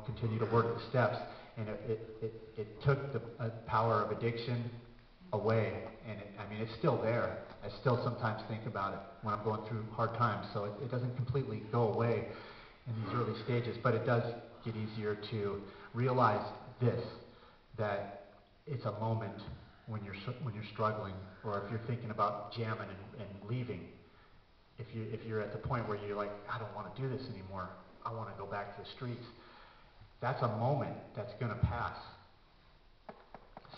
continue to work the steps. And it took the power of addiction away. And it's still there. I still sometimes think about it when I'm going through hard times. So it doesn't completely go away in these early stages, but it does get easier to realize this, that it's a moment when you're struggling, or if you're thinking about jamming and leaving. If you're at the point where you're like, I don't want to do this anymore, I want to go back to the streets, that's a moment that's going to pass.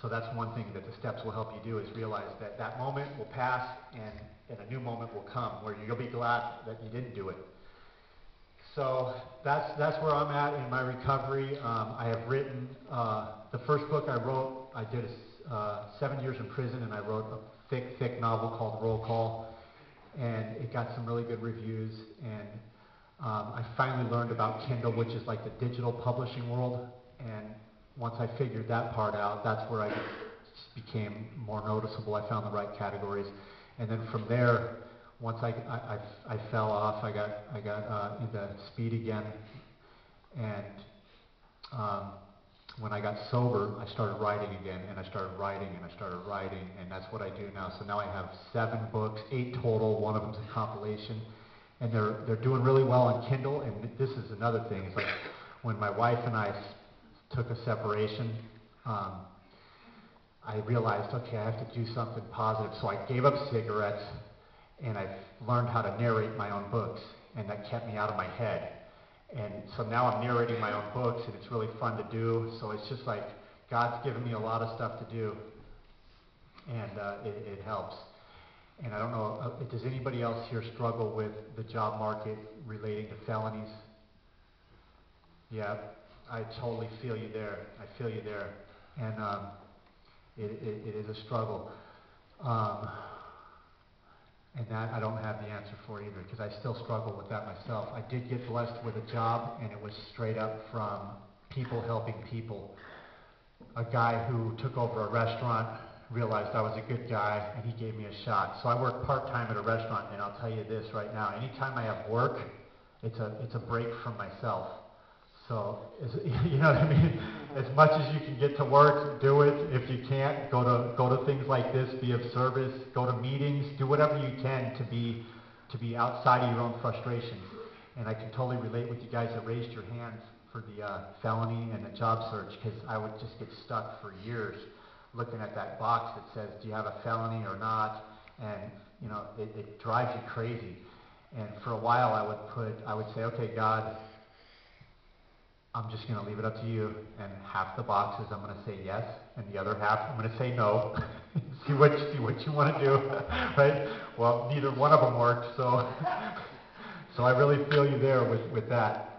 So that's one thing that the steps will help you do, is realize that that moment will pass, and a new moment will come where you'll be glad that you didn't do it. So that's where I'm at in my recovery. I have written the first book I wrote. I did 7 years in prison, and I wrote a thick novel called Roll Call, and it got some really good reviews. And I finally learned about Kindle, which is like the digital publishing world. And once I figured that part out, that's where I became more noticeable. I found the right categories, and then from there, once I fell off, I got into speed again, and when I got sober, I started writing again, and I started writing, and that's what I do now. So now I have 7 books, 8 total. One of them's a compilation, and they're doing really well on Kindle. And this is another thing. It's like when my wife and I took a separation, I realized, okay, I have to do something positive. So I gave up cigarettes, and I learned how to narrate my own books, and that kept me out of my head. And so now I'm narrating my own books, and it's really fun to do. So it's just like God's given me a lot of stuff to do, and it helps. And I don't know, does anybody else here struggle with the job market relating to felonies? Yeah, I totally feel you there. I feel you there. And it is a struggle. And that I don't have the answer for either, because I still struggle with that myself. I did get blessed with a job, and it was straight up from people helping people. A guy who took over a restaurant realized I was a good guy, and he gave me a shot. So I work part-time at a restaurant, and I'll tell you this right now. Anytime I have work, it's a break from myself. So, you know what I mean? As much as you can get to work, do it. If you can't, go to things like this, be of service, go to meetings, do whatever you can to be outside of your own frustrations. And I can totally relate with you guys that raised your hands for the felony and the job search, because I would just get stuck for years looking at that box that says, do you have a felony or not? And it drives you crazy. And for a while I would say, okay, God, I'm just going to leave it up to you, and half the boxes I'm going to say yes, and the other half I'm going to say no. see what you want to do, right? Well, neither one of them worked, so I really feel you there with that.